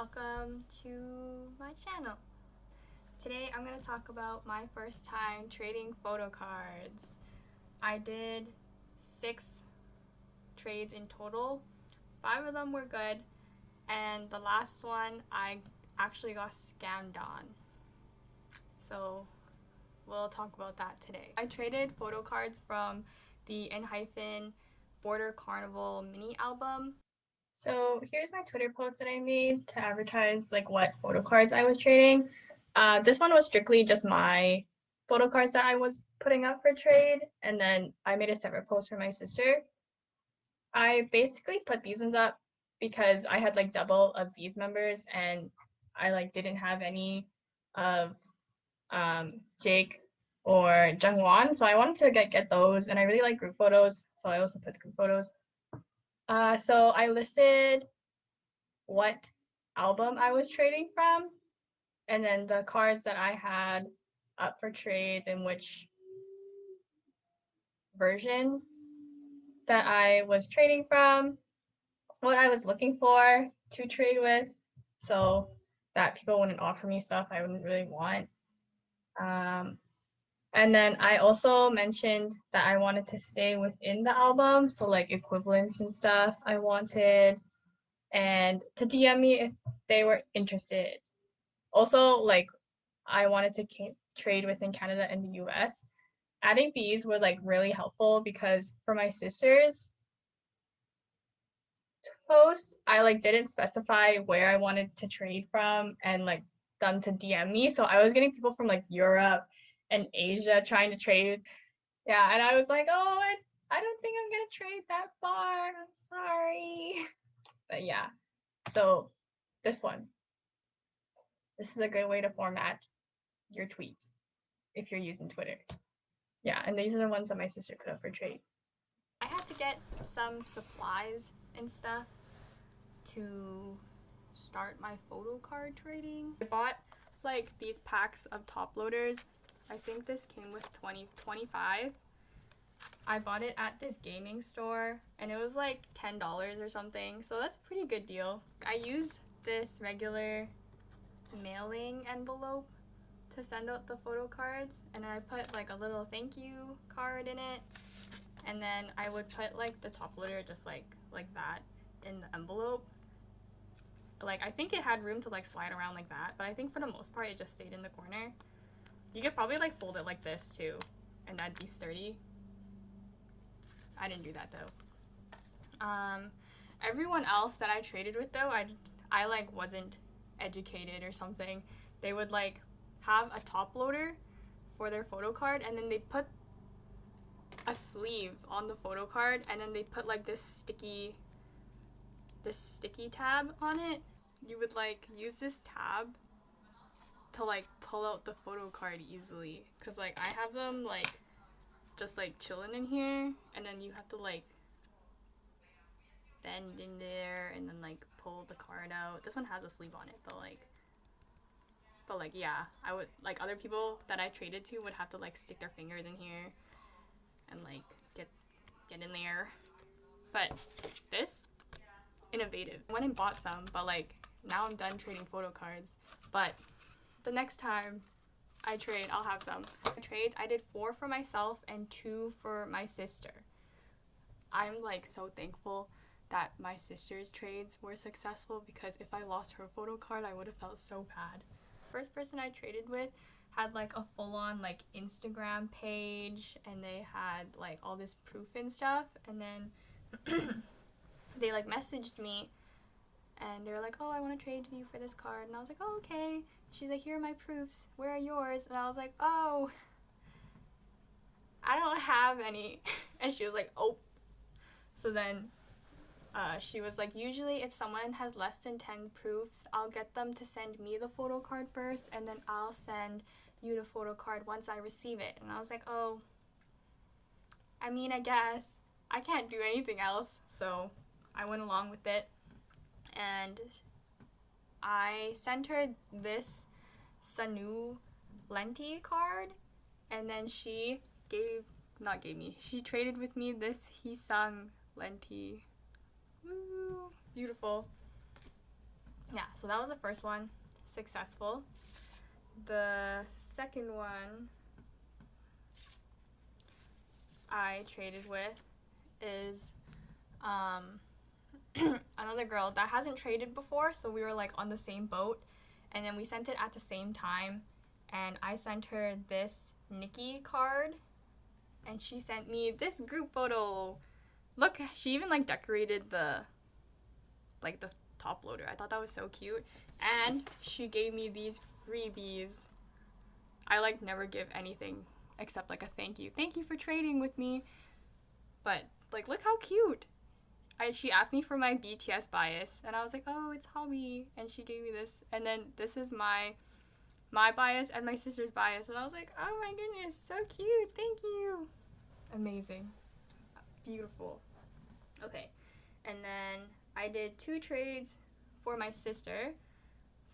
Welcome to my channel. Today I'm going to talk about my first time trading photo cards. I did 6 trades in total. 5 of them were good, and the last one I actually got scammed on. So we'll talk about that today. I traded photo cards from the ENHYPEN Border Carnival mini album. So here's my Twitter post that I made to advertise like what photo cards I was trading. This one was strictly just my photo cards that I was putting up for trade, and then I made a separate post for my sister. I basically put these ones up because I had like double of these members, and I like didn't have any of Jake or Jungwon, so I wanted to get those, and I really like group photos, so I also put group photos. So I listed what album I was trading from, and then the cards that I had up for trade and which version that I was trading from, what I was looking for to trade with, so that people wouldn't offer me stuff I wouldn't really want. And then I also mentioned that I wanted to stay within the album, so like equivalents and stuff I wanted, and to DM me if they were interested. Also, like, I wanted to trade within Canada and the US. Adding these were like really helpful because for my sister's post, I like didn't specify where I wanted to trade from and like them to DM me. So I was getting people from like Europe and Asia trying to trade. Yeah, and I was like, oh, I don't think I'm gonna trade that far. I'm sorry. But yeah, so this one. This is a good way to format your tweet if you're using Twitter. Yeah, and these are the ones that my sister put up for trade. I had to get some supplies and stuff to start my photo card trading. I bought like these packs of top loaders. I think this came with 25. I bought it at this gaming store and it was like $10 or something, so that's a pretty good deal. I used this regular mailing envelope to send out the photo cards, and I put like a little thank you card in it, and then I would put like the top loader just like that in the envelope. Like I think it had room to like slide around like that, but I think for the most part it just stayed in the corner. You could probably like fold it like this too, and that'd be sturdy. I didn't do that though. Everyone else that I traded with though, I like wasn't educated or something. They would like have a top loader for their photo card, and then they put a sleeve on the photo card, and then they put like this sticky tab on it. You would like use this tab to like pull out the photo card easily, because like I have them like just like chilling in here, and then you have to like bend in there and then like pull the card out. This one has a sleeve on it, but like yeah, I would like other people that I traded to would have to like stick their fingers in here and like get in there. But this, innovative. I went and bought some, but like now I'm done trading photo cards. But the next time I trade, I'll have some. Trades, I did 4 for myself and 2 for my sister. I'm like so thankful that my sister's trades were successful, because if I lost her photo card, I would have felt so bad. First person I traded with had like a full-on like Instagram page, and they had like all this proof and stuff, and then they like messaged me and they were like, oh, I want to trade you for this card, and I was like, oh, okay. She's like, here are my proofs, where are yours? And I was like, oh, I don't have any. And she was like, oh. So then she was like, usually if someone has less than 10 proofs, I'll get them to send me the photo card first, and then I'll send you the photo card once I receive it. And I was like, oh, I mean, I guess I can't do anything else. So I went along with it, and I sent her this Sanu Lenti card, and then she she traded with me this Hisang Lenti. Woo, beautiful. Yeah, so that was the first one, successful. The second one I traded with is another girl that hasn't traded before, so we were like on the same boat, and then we sent it at the same time, and I sent her this Nikki card, and she sent me this group photo. Look, she even like decorated the top loader. I thought that was so cute, and she gave me these freebies. I like never give anything except like a thank you for trading with me, but like look how cute. She asked me for my BTS bias, and I was like, oh, it's hobby, and she gave me this, and then this is my bias and my sister's bias, and I was like, oh my goodness, so cute, thank you. Amazing. Beautiful. Okay, and then I did 2 trades for my sister.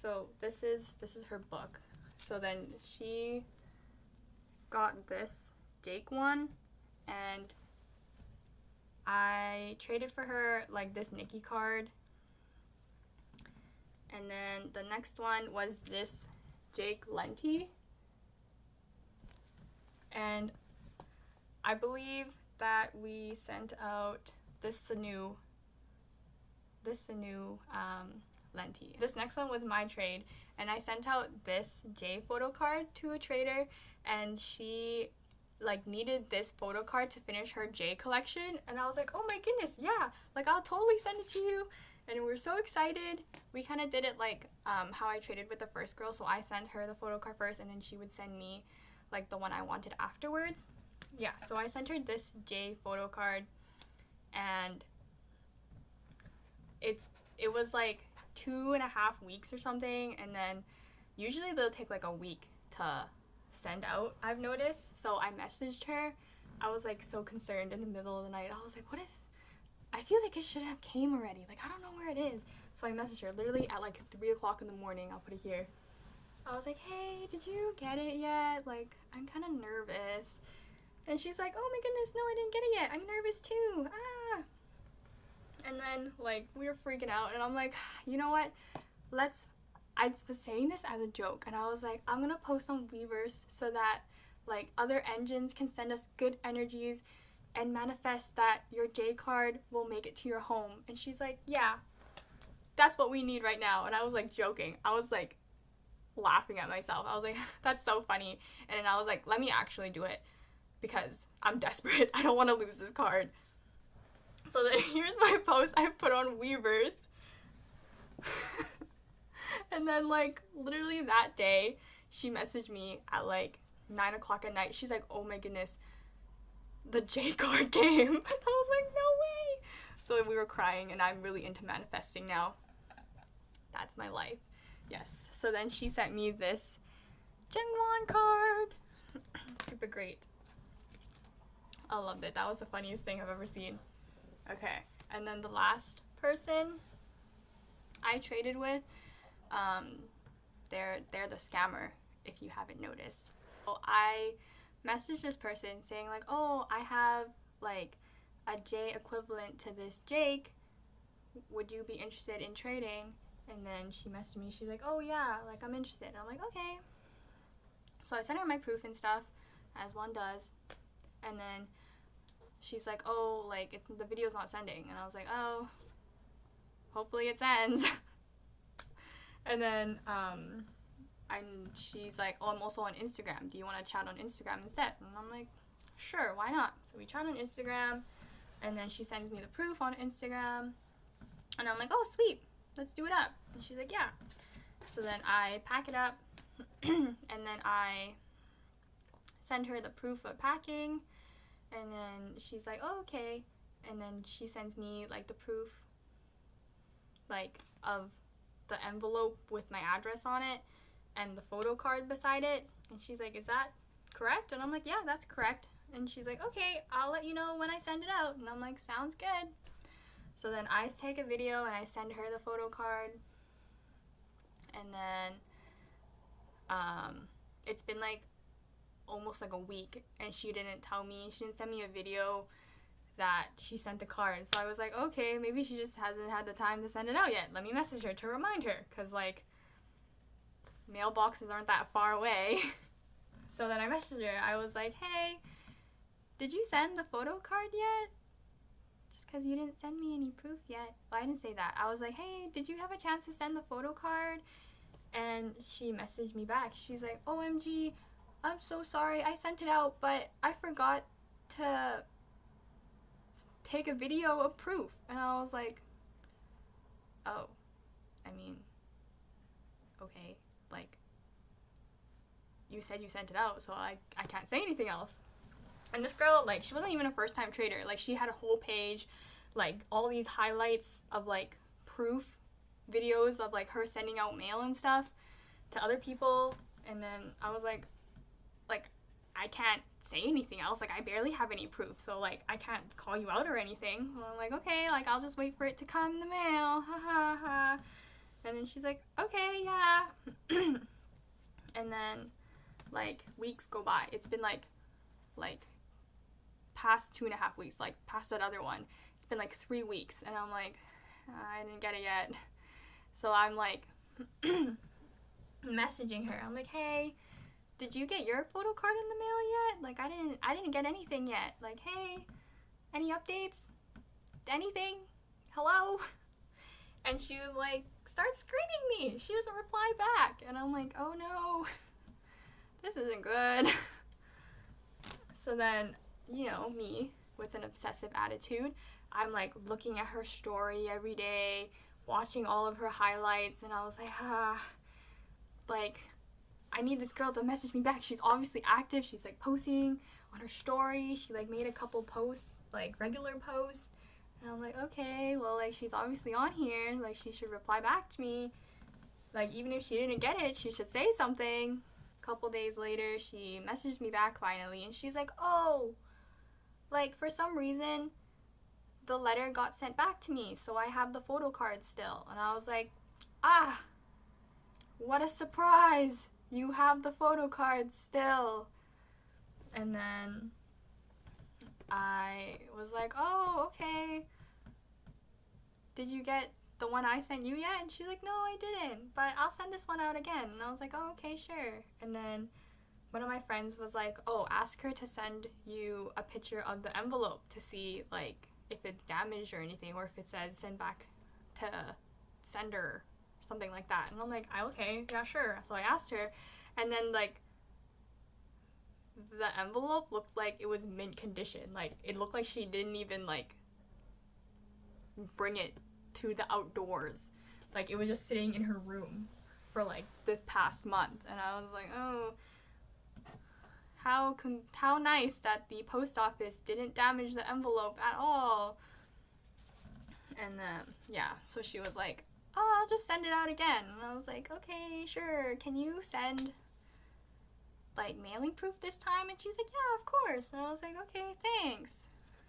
So this is her book. So then she got this Jake one, and I traded for her like this Nikki card. And then the next one was this Jake Lenti. And I believe that we sent out this Sanu Lenti. This next one was my trade, and I sent out this J photo card to a trader, and she like needed this photo card to finish her J collection, and I was like, oh my goodness, yeah, like I'll totally send it to you. And we were so excited. We kind of did it like how I traded with the first girl, so I sent her the photo card first, and then she would send me like the one I wanted afterwards. Yeah, so I sent her this J photo card, and it was like 2.5 weeks or something, and then usually they'll take like a week to send out, I've noticed. So I messaged her. I was like so concerned in the middle of the night. I was like, what if, I feel like it should have came already, like I don't know where it is. So I messaged her literally at like 3 o'clock in the morning. I'll put it here. I was like, hey, did you get it yet? Like I'm kind of nervous. And she's like, oh my goodness, no, I didn't get it yet, I'm nervous too, ah. And then like we were freaking out, and I'm like, you know what, I was saying this as a joke, and I was like, I'm gonna post on Weverse so that like other engines can send us good energies and manifest that your J card will make it to your home. And she's like, yeah, that's what we need right now. And I was like joking. I was like laughing at myself. I was like, that's so funny. And then I was like, let me actually do it because I'm desperate. I don't want to lose this card. So then here's my post I put on Weverse. And then like literally that day, she messaged me at like 9 o'clock at night. She's like, oh my goodness, the J card came. And I was like, no way. So we were crying, and I'm really into manifesting now. That's my life. Yes. So then she sent me this Jungwon card. Super great. I loved it. That was the funniest thing I've ever seen. Okay. And then the last person I traded with, they're the scammer, if you haven't noticed. So I messaged this person saying like, oh, I have like a J equivalent to this Jake, would you be interested in trading? And then she messaged me, she's like, oh yeah, like I'm interested. And I'm like, okay. So I sent her my proof and stuff, as one does, and then she's like, oh, like the video's not sending. And I was like, oh, hopefully it sends. And then she's like, oh, I'm also on Instagram, do you want to chat on Instagram instead? And I'm like, sure, why not? So we chat on Instagram, and then she sends me the proof on Instagram, and I'm like, oh sweet, let's do it up. And she's like, yeah. So then I pack it up, and then I send her the proof of packing, and then she's like, oh, okay. And then she sends me like the proof like of the envelope with my address on it and the photo card beside it, and she's like, is that correct? And I'm like, yeah, that's correct. And she's like, okay, I'll let you know when I send it out. And I'm like, sounds good. So then I take a video and I send her the photo card, and then it's been like almost like a week, and she didn't tell me, she didn't send me a video that she sent the card. So I was like, okay, maybe she just hasn't had the time to send it out yet. Let me message her to remind her, because, like, mailboxes aren't that far away. So then I messaged her. I was like, hey, did you send the photo card yet? Just because you didn't send me any proof yet. Well, I didn't say that. I was like, hey, did you have a chance to send the photo card? And she messaged me back. She's like, OMG, I'm so sorry. I sent it out, but I forgot to take a video of proof. And I was like, oh, I mean, okay, like, you said you sent it out, so I can't say anything else. And this girl, like, she wasn't even a first-time trader. Like, she had a whole page, like, all these highlights of, like, proof videos of, like, her sending out mail and stuff to other people. And then I was like, I can't say anything else. Like, I barely have any proof, so, like, I can't call you out or anything. Well, I'm like, okay, like, I'll just wait for it to come in the mail, ha ha ha. And then she's like, okay, yeah. And then, like, weeks go by. It's been, like, past 2.5 weeks, like, past that other one. It's been, like, 3 weeks, and I'm like, I didn't get it yet. So I'm, like, messaging her. I'm like, hey, did you get your photo card in the mail yet? Like, I didn't get anything yet. Like, hey, any updates? Anything? Hello? And she was like, start screening me. She doesn't reply back. And I'm like, oh no, this isn't good. So then, you know, me with an obsessive attitude, I'm like looking at her story every day, watching all of her highlights, and I was like, like, I need this girl to message me back. She's obviously active. She's like posting on her story. She like made a couple posts, like regular posts. And I'm like, okay, well, like, she's obviously on here. Like, she should reply back to me. Like, even if she didn't get it, she should say something. A couple days later, she messaged me back finally, and she's like, oh, like, for some reason, the letter got sent back to me, so I have the photo card still. And I was like, ah, what a surprise. You have the photo card still. And then I was like, oh, okay. Did you get the one I sent you yet? And she's like, no, I didn't, but I'll send this one out again. And I was like, oh, okay, sure. And then one of my friends was like, oh, ask her to send you a picture of the envelope to see, like, if it's damaged or anything, or if it says send back to sender, something like that. And I'm like, okay, yeah, sure. So I asked her, and then, like, the envelope looked like it was mint condition. Like, it looked like she didn't even, like, bring it to the outdoors. Like, it was just sitting in her room for, like, this past month. And I was like, oh, how nice that the post office didn't damage the envelope at all. And then, yeah, so she was like, oh, I'll just send it out again. And I was like, okay, sure. Can you send, like, mailing proof this time? And she's like, yeah, of course. And I was like, okay, thanks.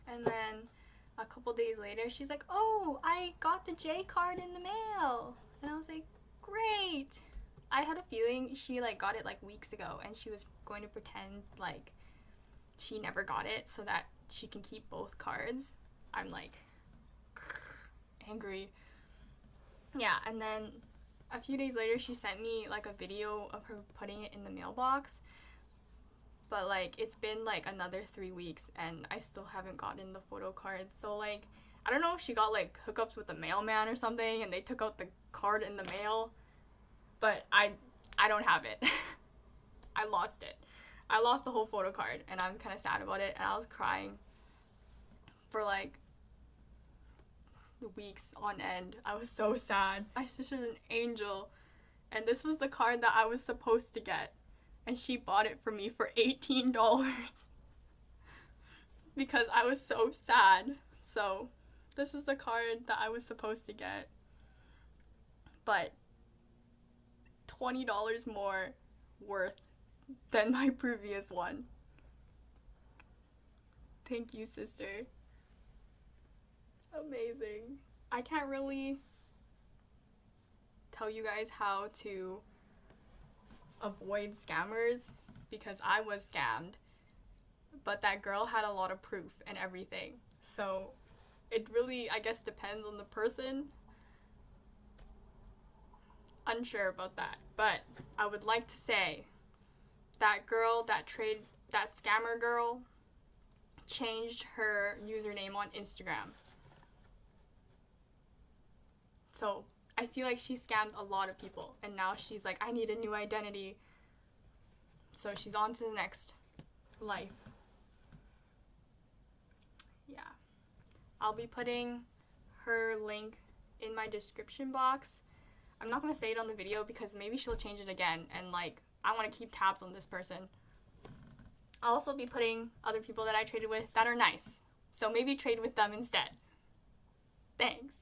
And then a couple days later, she's like, oh, I got the J card in the mail. And I was like, great. I had a feeling she, like, got it, like, weeks ago, and she was going to pretend like she never got it so that she can keep both cards. I'm, like, angry. Yeah, and then a few days later, she sent me, like, a video of her putting it in the mailbox. But, like, it's been, like, another 3 weeks, and I still haven't gotten the photo card. So, like, I don't know if she got, like, hookups with the mailman or something, and they took out the card in the mail. But I don't have it. I lost it. I lost the whole photo card, and I'm kind of sad about it. And I was crying for, like, weeks on end. I was so sad. My sister's an angel, and this was the card that I was supposed to get. And she bought it for me for $18 because I was so sad. So this is the card that I was supposed to get, but $20 more worth than my previous one. Thank you, sister. Amazing. I can't really tell you guys how to avoid scammers because I was scammed, but that girl had a lot of proof and everything. So it really, I guess, depends on the person. Unsure about that. But I would like to say that girl, that scammer girl, changed her username on Instagram. So I feel like she scammed a lot of people, and now she's like, I need a new identity. So she's on to the next life. Yeah. I'll be putting her link in my description box. I'm not going to say it on the video because maybe she'll change it again, and like, I want to keep tabs on this person. I'll also be putting other people that I traded with that are nice. So maybe trade with them instead. Thanks.